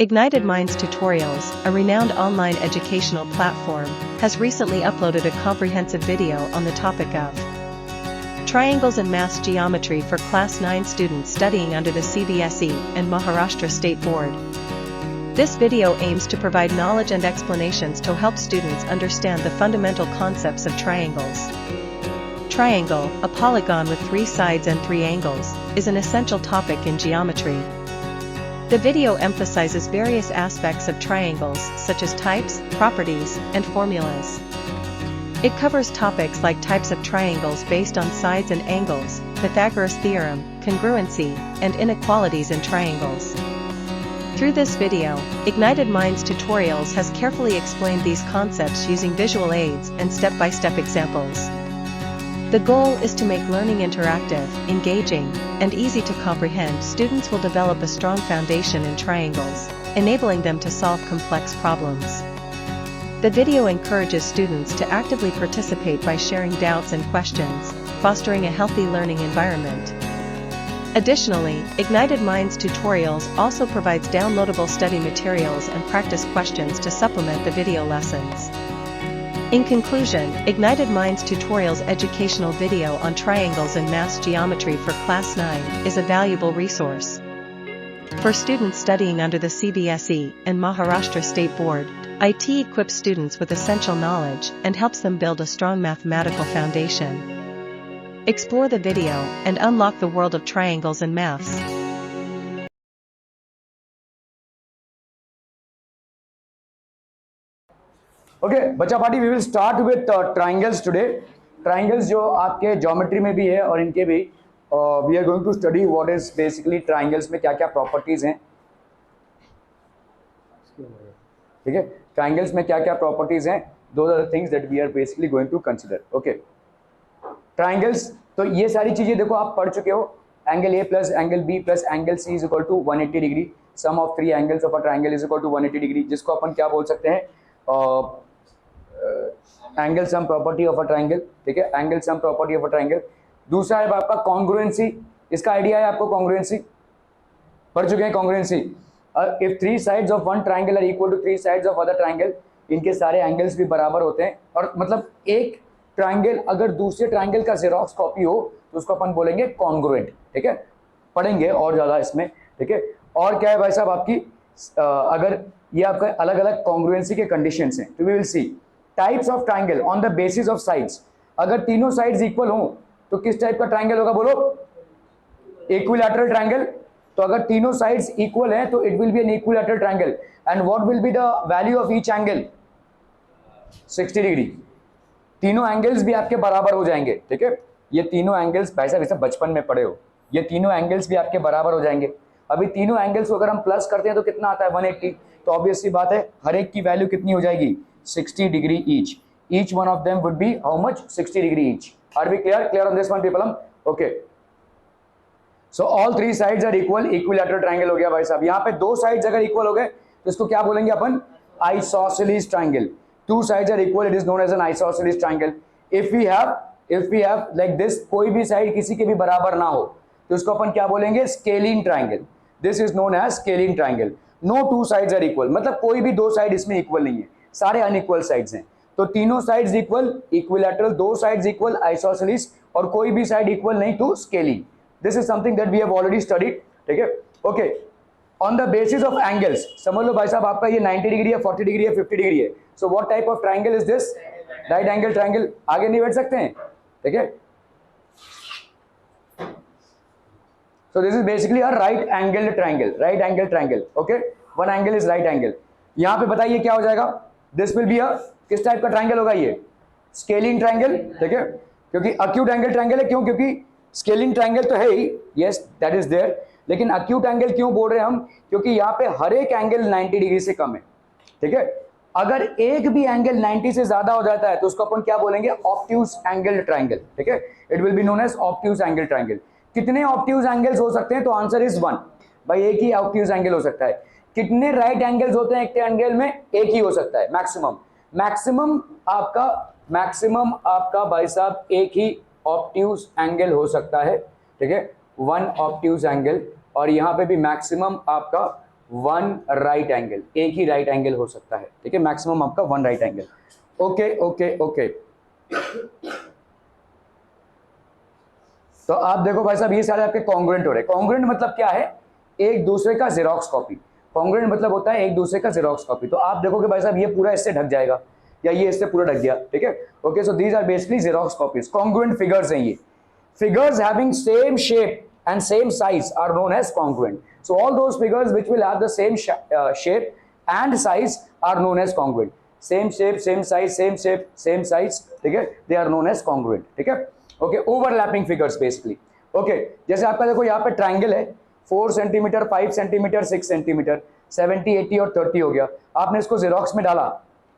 Ignited Minds Tutorials, a renowned online educational platform, has recently uploaded a comprehensive video on the topic of triangles and mass geometry for Class 9 students studying under the CBSE and Maharashtra State Board. This video aims to provide knowledge and explanations to help students understand the fundamental concepts of triangles. Triangle, a polygon with 3 sides and 3 angles, is an essential topic in geometry. The video emphasizes various aspects of triangles such as types, properties, and formulas. It covers topics like types of triangles based on sides and angles, Pythagoras theorem, congruency, and inequalities in triangles. Through this video, Ignited Minds Tutorials has carefully explained these concepts using visual aids and step-by-step examples. The goal is to make learning interactive, engaging, and easy to comprehend. Students will develop a strong foundation in triangles, enabling them to solve complex problems. The video encourages students to actively participate by sharing doubts and questions, fostering a healthy learning environment. Additionally, Ignited Minds Tutorials also provides downloadable study materials and practice questions to supplement the video lessons. In conclusion, Ignited Minds Tutorials educational video on triangles and mass geometry for Class 9 is a valuable resource. For students studying under the CBSE and Maharashtra State Board, IT equips students with essential knowledge and helps them build a strong mathematical foundation. Explore the video and unlock the world of triangles and maths. Okay बच्चा party we will start with triangles today. Triangles जो आपके geometry में भी है और इनके भी we are going to study what is basically triangles में क्या क्या प्रॉपर्टीज हैं. ठीक है, ट्राइंगल्स में क्या क्या प्रॉपर्टीज हैं, those are the things that we are basically going to consider. Okay, triangles तो ये सारी चीजें देखो आप पढ़ चुके हो. Angle A plus angle B plus angle C is equal to 180 degree. Sum of 3 angles of a triangle is equal to 180 degree, जिसको अपन क्या बोल सकते हैं, angle sum property of a triangle. ठीक है, angle sum property of a triangle. दूसरा है आपका कॉन्ग्रुएंसी. इसका आइडिया है आपको, कॉन्ग्रुएंसी पढ़ चुके हैं. Congruency, if 3 sides of one triangle are equal to 3 sides of other triangle, इनके सारे एंगल्स भी बराबर होते हैं. और मतलब एक ट्राइंगल अगर दूसरे ट्राइंगल का जेरोक्स कॉपी हो तो उसको अपन बोलेंगे कॉन्ग्रुएंट. ठीक है, पढ़ेंगे और ज्यादा इसमें. ठीक है, और क्या है भाई साहब आपकी, अगर ये आपका अलग अलग कॉन्ग्रुएंसी के कंडीशंस हैं तो we will see types of triangle on the basis of sides. अगर तीनों साइड्स इक्वल हो तो किस टाइप का ट्राइंगल होगा, बोलो, इक्विलैटरल ट्राइंगल. तो अगर तीनों साइड्स इक्वल है तो it will be an equilateral triangle. And what will be the value of each angle, 60 degree. तीनों एंगल्स भी आपके बराबर हो जाएंगे. ठीक है, ये तीनों एंगल्स भाई साहब बचपन में पढ़े हो, ये तीनों एंगल्स भी आपके बराबर हो जाएंगे. अभी तीनों एंगल्स को अगर हम प्लस करते हैं तो कितना आता है, 180. तो ऑब्वियसली बात है हर एक की वैल्यू कितनी हो जाएगी, 60 degree each. Each one of them would be how much, 60 degree each. Are we clear on this one people? Okay, so all 3 sides are equal, equilateral triangle हो गया भाई साहब. यहाँ पे 2 साइड्स अगर इक्वल हो गए तो इसको क्या बोलेंगे अपन, isosceles triangle. 2 sides are equal, it is known as an isosceles triangle. If we have like this, कोई भी साइड किसी के भी बराबर ना हो तो इसको अपन क्या बोलेंगे, scalene triangle. This is known as scalene triangle. No 2 sides are equal, मतलब कोई भी 2 साइड इसमें इक्वल नहीं है, सारे अनइक्वल साइड्स हैं. तो तीनों sides equal, equilateral, 2 sides equal, isosceles, और कोई भी साइड इक्वल नहीं तो scalene. This is something that we have already studied. ठीक है, okay. On the basis of angles, समझ लो भाई साहब आपका ये 90 डिग्री है, 40 डिग्री है, 50 डिग्री है. So what type of triangle is this, right angle triangle. आगे नहीं बैठ सकते हैं. ठीक है, so this is basically a right angled triangle, right angle triangle. okay, one angle is right angle. यहां पे बताइए क्या हो जाएगा, this will be a किस टाइप का ट्राइंगल होगा, ये स्केलिंग ट्राइंगल. ठीक है, क्योंकि अक्यूट एंगल ट्राइंगल है. क्यों, क्योंकि स्केलिंग ट्राइंगल तो है ही, यस दैट इज देयर, लेकिन अक्यूट एंगल क्यों बोल रहे हैं हम, क्योंकि यहाँ पे हर एक एंगल 90 डिग्री से कम है. ठीक है, अगर एक भी एंगल 90 से ज्यादा हो जाता है तो उसको अपन क्या बोलेंगे, ऑब्ट्यूज एंगल ट्राइंगल. ठीक है, it will be known as obtuse angle triangle. कितने ऑब्ट्यूज एंगल्स हो सकते हैं, तो आंसर इज 1. भाई एक ही ऑब्ट्यूज एंगल हो सकता है. कितने राइट एंगल्स होते हैं एक एंगल में, एक ही हो सकता है, मैक्सिमम. मैक्सिमम आपका भाई साहब एक ही ऑब्ट्यूज एंगल हो सकता है. ठीक है, 1 ऑब्ट्यूज एंगल. और यहाँ पे भी मैक्सिमम आपका वन राइट एंगल, एक ही राइट एंगल हो सकता है, ठीक है, मैक्सिमम आपका one right angle. Okay okay okay. तो आप देखो भाई साहब ये सारे आपके कॉन्ग्रुएंट हो रहे हैं। कॉन्ग्रुएंट मतलब क्या है? एक दूसरे का जेरोक्स कॉपी। कॉन्ग्रुएंट मतलब होता है एक दूसरे का जेरोक्स कॉपी। तो आप देखोगे भाई साहब ये पूरा इससे ढक जाएगा या ये इससे पूरा ढक गया, ठीक है। Okay, so these are basically xerox copies. Congruent figures हैं ये। Figures having same shape and same size are known as congruent. So all those figures which will have the same shape and size are known as congruent. Same shape, same size, same shape, same size, ठीक है, they are known as congruent, ठीक है। Okay, overlapping figures basically. Okay, जैसे आपका देखो यहाँ पे triangle है 4 सेंटीमीटर, 5 सेंटीमीटर, 6 सेंटीमीटर, 70, 80 और 30 हो गया। आपने इसको जेरोक्स में डाला,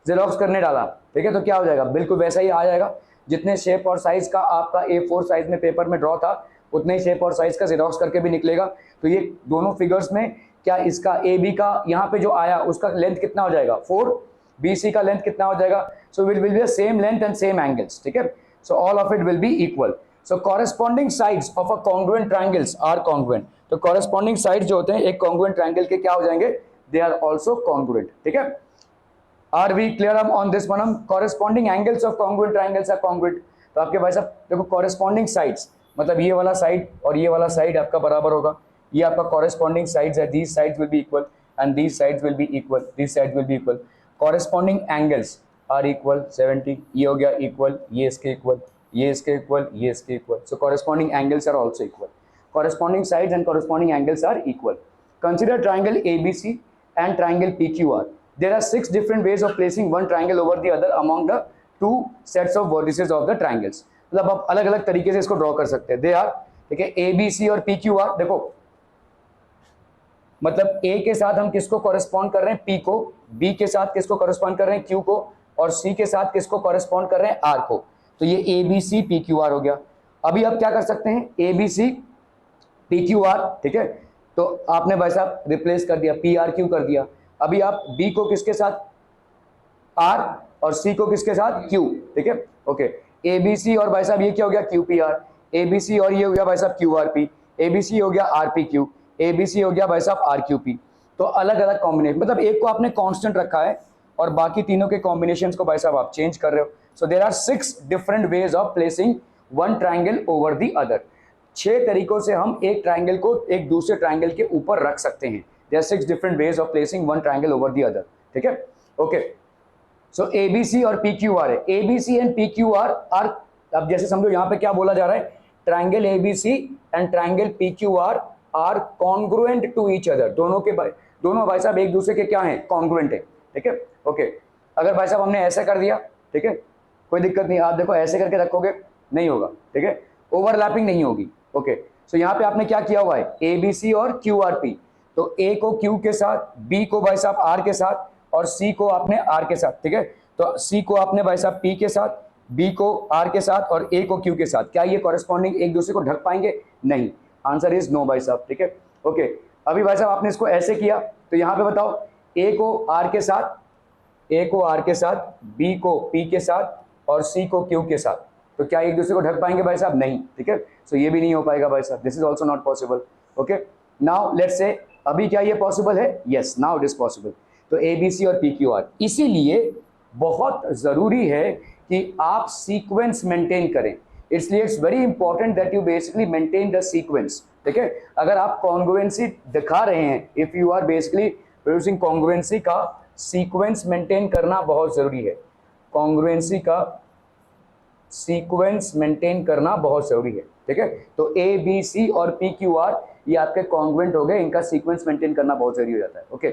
जेरोक्स करने डाला, ठीक है, तो क्या हो जाएगा? बिल्कुल वैसा ही आ जाएगा। जितने शेप और साइज का आपका A4 साइज में पेपर में ड्रॉ था उतने ही शेप और साइज का जेरोक्स करके भी निकलेगा। तो ये दोनों फिगर्स में क्या इसका AB का यहाँ पे जो आया उसका लेंथ कितना हो जाएगा? 4। BC का लेंथ कितना हो जाएगा? So will be the same length and same angles, ठीक है। So all of it will be equal. So corresponding sides of a congruent triangles are congruent. तो कॉरेस्पॉन्डिंग साइड जो होते हैं एक कॉन्ग्रुएंट ट्राइंगल के क्या हो जाएंगे? दे आर ऑल्सो कॉन्ग्रुएंट, ठीक है। Are we clear on this one? Corresponding angles of congruent triangles are congruent. तो आपके भाई साहब देखो corresponding sides मतलब ये वाला साइड और ये वाला साइड आपका बराबर होगा। ये आपका corresponding sides है, these sides will be equal and these sides will be equal, these sides will be equal. Corresponding angles are equal 70, ये हो गया equal, ये इसके equal, ये इसके equal, ये इसके equal. So corresponding angles are also equal. Corresponding sides and corresponding angles are equal. Consider triangle ABC and triangle PQR. There are 6 different ways of placing one triangle over the other among the 2 sets of vertices of the triangles. मतलब आप अलग अलग तरीके से इसको draw कर सकते हैं। दे आर, ठीक है, ABC और PQR। देखो मतलब A के साथ हम किसको कॉरेस्पॉन्ड कर रहे हैं? P को, B के साथ किसको कॉरेस्पॉन्ड कर रहे हैं? Q को, और C के साथ किसको कॉरेस्पॉन्ड कर रहे हैं? R को। तो ये ABC PQR हो गया। अभी आप क्या कर सकते हैं? ABC PQR, ठीक है, तो आपने भाई साहब रिप्लेस कर दिया, PRQ कर दिया। अभी आप B को किसके साथ? R और C को किसके साथ? Q, ठीक है। ओके, ABC और भाई साहब ये क्या हो गया? QPR। ABC और ये हो गया भाई साहब QRP। ABC हो गया RPQ। ABC हो गया भाई साहब RQP। तो अलग अलग कॉम्बिनेशन, मतलब एक को आपने कांस्टेंट रखा है और बाकी तीनों के कॉम्बिनेशंस को भाई साहब आप चेंज कर रहे हो। So there are 6 different ways of placing one triangle over the other. 6 तरीकों से हम एक ट्राइंगल को एक दूसरे ट्राइंगल के ऊपर रख सकते हैं। There are 6 different ways of placing one triangle over the other, ठीक है। ओके, सो ABC और PQR है। ABC एंड PQR आर, अब जैसे समझो यहाँ पे क्या बोला जा रहा है? Triangle ABC and triangle PQR are congruent to each other. दोनों भाई साहब एक दूसरे के क्या हैं? कॉन्ग्रुएंट है, ठीक है। ओके, अगर भाई साहब हमने ऐसा कर दिया, ठीक है, कोई दिक्कत नहीं। आप देखो ऐसे करके रखोगे नहीं होगा, ठीक है, ओवरलैपिंग नहीं होगी। ओके, सो यहाँ पे आपने क्या किया हुआ है? ABC और QRP। तो A को Q के साथ, B को भाई साहब R के साथ और C को आपने R के साथ, ठीक है। तो C को आपने भाई साहब P के साथ, B को R के साथ और A को Q के साथ। क्या ये कॉरेस्पॉन्डिंग एक दूसरे को ढक पाएंगे? नहीं, आंसर इज नो भाई साहब, ठीक है। ओके, अभी भाई साहब आपने इसको ऐसे किया तो यहाँ पे बताओ A को R के साथ, A को R के साथ, B को P के साथ और C को Q के साथ। तो क्या एक दूसरे को ढक पाएंगे भाई साहब? नहीं, ठीक है। सो ये भी नहीं हो पाएगा भाई साहब, this is also not possible. Okay, now let's say अभी क्या ये पॉसिबल है? Yes, now it is possible. तो ABC और PQR, इसीलिए बहुत जरूरी है कि आप सीक्वेंस मेंटेन करें। इसलिए it's very important that you basically maintain the sequence, ठीक है। अगर आप कॉन्ग्रुएंसी दिखा रहे हैं, if you are basically producing congruency का सीक्वेंस मेंटेन करना बहुत जरूरी है। कॉन्ग्रुएंसी का सीक्वेंस मेंटेन करना बहुत जरूरी है, ठीक है। तो ABC और PQR ये आपके कॉन्ग्रुएंट हो गए, इनका सीक्वेंस मेंटेन करना बहुत जरूरी हो जाता है। ओके,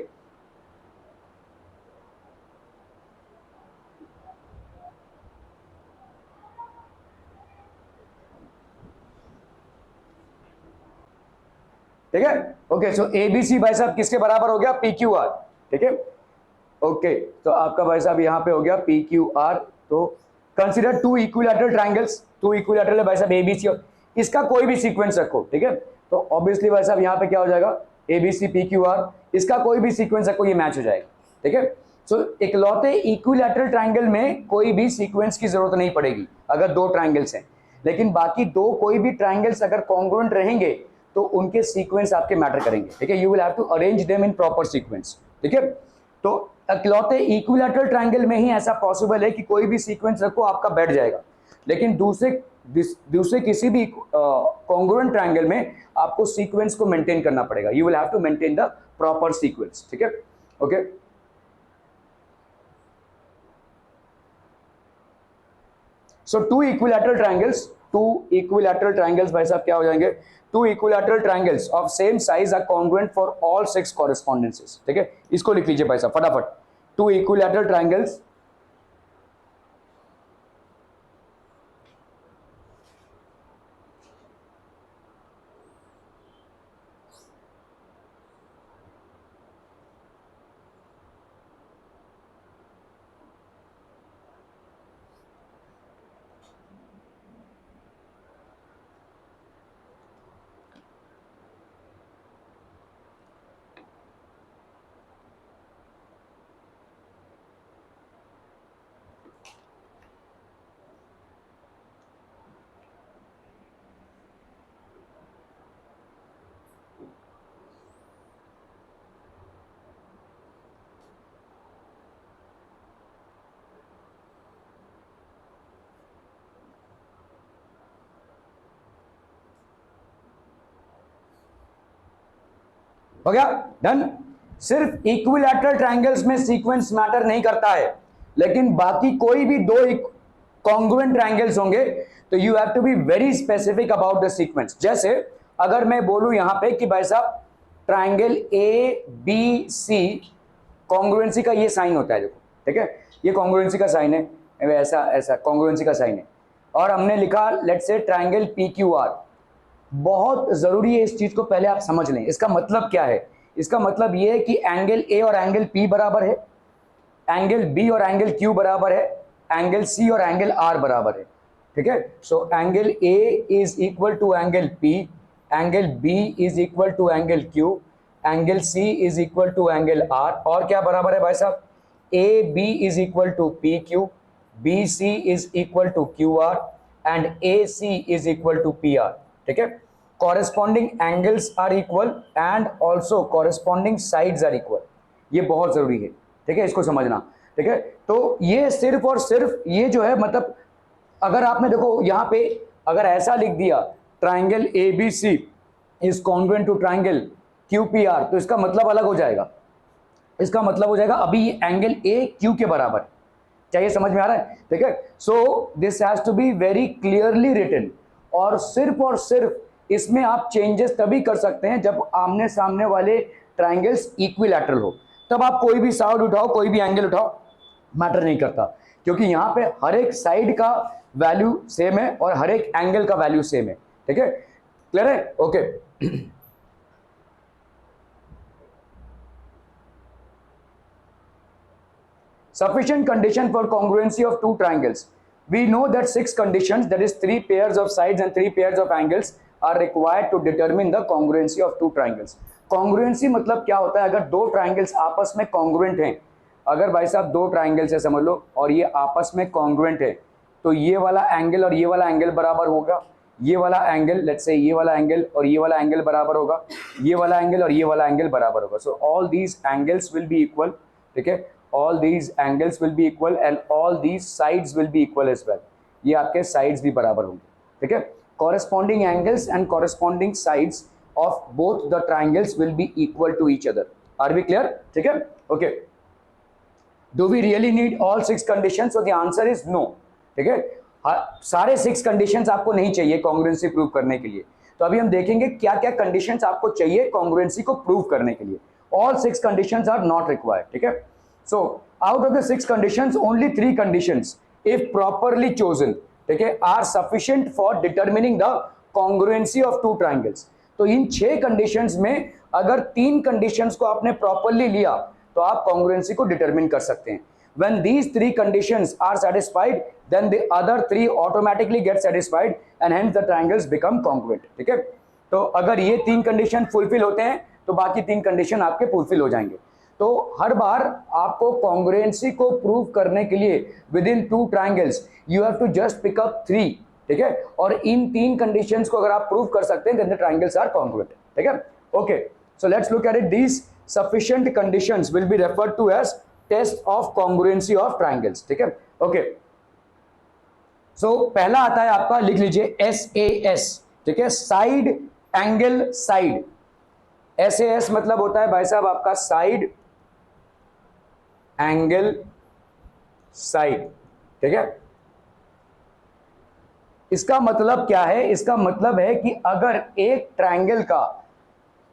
ठीक है। ओके, सो ABC भाई साहब किसके बराबर हो गया? PQR, ठीक है। ओके, तो आपका भाई साहब यहाँ पे हो गया PQR। तो कंसिडर 2 इक्विलैटरल ट्राइंगल्स, 2 इक्विलैटरल है भाई साहब ABC और इसका कोई भी सीक्वेंस रखो, ठीक है। तो ऑब्वियसली भाई साहब यहाँ पे क्या हो जाएगा? ABC PQR, इसका कोई भी सीक्वेंस रखो ये मैच हो जाएगा, ठीक है। सो इकलौते इक्विलैटरल ट्राइंगल में कोई भी सीक्वेंस की जरूरत नहीं पड़ेगी अगर 2 ट्राइंगल्स हैं, लेकिन बाकी 2 कोई भी ट्राइंगल्स अगर कॉन्ग्रुएंट रहेंगे तो उनके सीक्वेंस आपके मैटर करेंगे, ठीक है। You will have to arrange them in proper sequence, ठीक है। तो इकलौते इक्विलैटरल ट्रायंगल में ही ऐसा पॉसिबल है कि कोई भी सीक्वेंस रखो आपका बैठ जाएगा, लेकिन दूसरे किसी भी कॉन्ग्रुएंट ट्रायंगल में आपको सीक्वेंस को मेंटेन करना पड़ेगा। You will have to maintain the proper sequence, ठीक है, okay. So two equilateral triangles भाई साहब क्या हो जाएंगे, two equilateral triangles of same size are congruent for all 6 correspondences, ठीक है। इसको लिख लीजिए भाई साहब फटाफट, टू इक्विलैटरल ट्रायंगल्स हो गया, डन। सिर्फ इक्विलैटरल ट्रायंगल्स में सीक्वेंस मैटर नहीं करता है, लेकिन बाकी कोई भी दो कॉन्ग्रुएंट ट्रायंगल्स होंगे तो you have to be very specific about the sequence. जैसे अगर मैं बोलूं यहां पे कि भाई साहब triangle A B C, congruency का ये साइन होता है, देखो, ठीक है, ये कॉन्ग्रुएंसी का साइन है, ऐसा ऐसा कॉन्ग्रुएंसी का साइन है, और हमने लिखा let's say triangle P Q R. बहुत जरूरी है इस चीज को पहले आप समझ लें, इसका मतलब क्या है। इसका मतलब ये है कि एंगल ए और एंगल पी बराबर है, एंगल बी और एंगल क्यू बराबर है, एंगल सी और एंगल आर बराबर है, ठीक है। So angle A is equal to angle P, angle B is equal to angle Q, angle C is equal to angle R, और क्या बराबर है भाई साहब, A B is equal to P Q, B C is equal to Q R and A C is equal to P R, ठीक है। Corresponding angles are equal and also corresponding sides are equal, ये बहुत जरूरी है, ठीक है, इसको समझना, ठीक है। तो ये सिर्फ और सिर्फ ये जो है, मतलब अगर आपने देखो यहाँ पे अगर ऐसा लिख दिया triangle A B C is congruent to triangle Q P R, तो इसका मतलब अलग हो जाएगा। इसका मतलब हो जाएगा अभी ये एंगल ए क्यू के बराबर, क्या ये समझ में आ रहा है, ठीक है। So this has to be very clearly written, और सिर्फ इसमें आप चेंजेस तभी कर सकते हैं जब आमने सामने वाले ट्राइंगल्स इक्विलैटरल हो। तब आप कोई भी साइड उठाओ, कोई भी एंगल उठाओ, मैटर नहीं करता, क्योंकि यहां पे हर एक साइड का वैल्यू सेम है और हर एक एंगल का वैल्यू सेम है, ठीक है, क्लियर है, okay. Sufficient condition for congruency of two triangles. We know that 6 conditions, that is 3 pairs of sides and 3 pairs of angles are required to determine the congruency of two triangles. Congruency मतलब क्या होता है, अगर दो triangles आपस में congruent हैं, अगर भाई साहब दो triangles है समझ लो और ये आपस में congruent है, तो ये वाला एंगल और ये वाला एंगल बराबर होगा, ये वाला एंगल लेट्स से ये वाला एंगल और ये वाला एंगल बराबर होगा, ये वाला एंगल और ये वाला एंगल बराबर होगा। So all these angles will be equal, ठीक है, all these angles will be equal and all these sides will be equal as well. ये आपके sides भी बराबर होंगे, ठीक है। corresponding angles and corresponding sides of both the triangles will be equal to each other. Are we clear? ठीक है, okay. Do we really need all 6 conditions? So the answer is no, ठीक है। सारे 6 conditions आपको नहीं चाहिए congruency prove करने के लिए। तो अभी हम देखेंगे क्या क्या conditions आपको चाहिए congruency को prove करने के लिए। All 6 conditions are not required, ठीक है। So out of the 6 conditions, only 3 conditions, if properly chosen, ठीक है, are sufficient for determining the congruency of two triangles. तो इन 6 conditions में अगर 3 conditions को आपने properly लिया तो आप congruency को determine कर सकते हैं। When these 3 conditions are satisfied, then the other 3 automatically get satisfied and hence the triangles become congruent, ठीक है। तो अगर ये 3 condition fulfill होते हैं तो बाकी 3 condition आपके fulfill हो जाएंगे। तो हर बार आपको कॉन्ग्रुएंसी को प्रूव करने के लिए within 2 triangles you have to just pick up 3, ठीक है, और इन 3 कंडीशंस को अगर आप प्रूव कर सकते हैं then the triangles are congruent, ठीक है। Okay, so let's look at it, these sufficient conditions will be referred to as test of congruency of triangles, ठीक है। ओके, सो पहला आता है आपका, लिख लीजिए SAS, ठीक है, साइड एंगल साइड। SAS मतलब होता है भाई साहब आपका साइड एंगल साइड, ठीक है। इसका मतलब क्या है, इसका मतलब है कि अगर एक ट्रायंगल का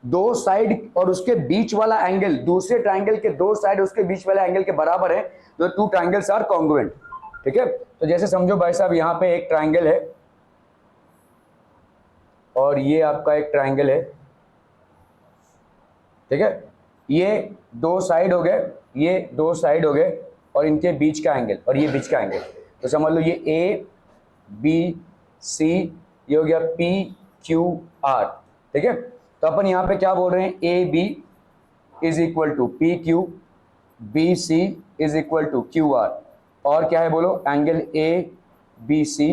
2 साइड और उसके बीच वाला एंगल दूसरे ट्रायंगल के 2 साइड उसके बीच वाले एंगल के बराबर है तो 2 ट्रायंगल्स आर कॉन्ग्रुएंट, ठीक है। तो जैसे समझो भाई साहब यहां पे एक ट्रायंगल है और ये आपका एक ट्रायंगल है, ठीक है, ये 2 साइड हो गए, ये 2 साइड हो गए और इनके बीच का एंगल और ये बीच का एंगल, तो समझ लो ये ABC, ये हो गया PQR, ठीक है। तो अपन यहाँ पे क्या बोल रहे हैं, AB is equal to PQ, BC is equal to QR, और क्या है बोलो, angle ABC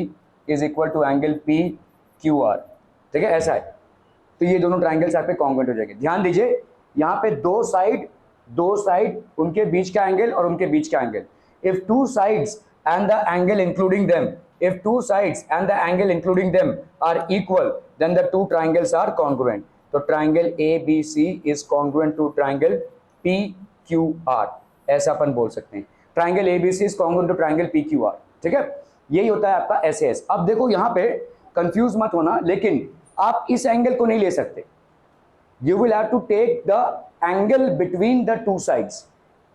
is equal to angle PQR, ठीक है, ऐसा है। तो ये दोनों ट्रायंगल्स यहाँ पे कॉन्ग्रुएंट हो जाएंगे। ध्यान दीजिए यहाँ पे 2 साइड उनके बीच का एंगल और उनके बीच का angle, if 2 sides and the angle including them, if 2 sides and the angle including them are equal then the 2 triangles are congruent. तो triangle ABC is congruent to triangle PQR, ऐसा अपन बोल सकते हैं, triangle ABC is congruent to triangle PQR, ठीक है। यही होता है आपका SAS। अब देखो यहाँ पे कंफ्यूज मत होना, लेकिन आप इस एंगल को नहीं ले सकते, you will have to take the angle between the 2 sides,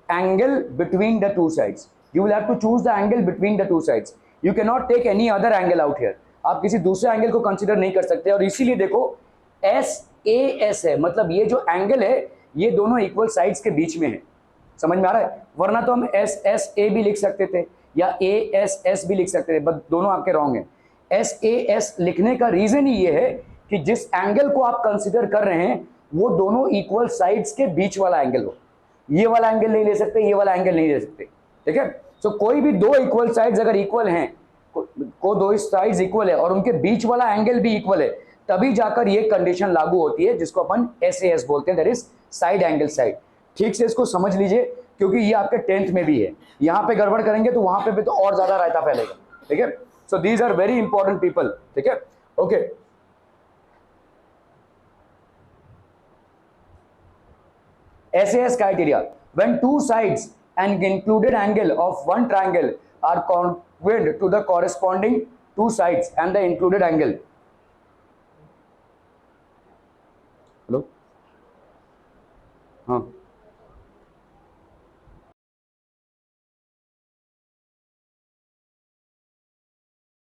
angle between the 2 sides, you will have to choose the angle between the 2 sides, you cannot take any other angle out here, आप किसी दूसरे angle को consider नहीं कर सकते। और इसीलिए देखो SAS है, मतलब ये जो एंगल है ये दोनों इक्वल साइड्स के बीच में है, समझ में आ रहा है, वरना तो हम SSA भी लिख सकते थे या ASS भी लिख सकते थे, बट दोनों आपके रॉन्ग है। SAS लिखने का रीजन ही ये है कि जिस एंगल को आप कंसीडर कर रहे हैं वो दोनों इक्वल साइड्स के बीच वाला एंगल हो, ये वाला एंगल नहीं ले सकते, ये वाला एंगल नहीं ले सकते, ठीक है। सो कोई भी 2 इक्वल साइड्स अगर इक्वल हैं, को 2 साइड्स इक्वल है और उनके बीच वाला एंगल भी इक्वल है, तभी जाकर ये कंडीशन लागू होती है जिसको अपन SAS बोलते हैं, that is side angle side. ठीक से इसको समझ लीजिए क्योंकि ये आपके 10th में भी है, यहाँ पे गड़बड़ करेंगे तो वहां पे भी तो और ज्यादा रायता फैलेगा, ठीक है। So these are very important people, ठीक है। Okay, SAS criteria, when 2 sides and included angle of one triangle are congruent to the corresponding 2 sides and the included angle. Hello? हाँ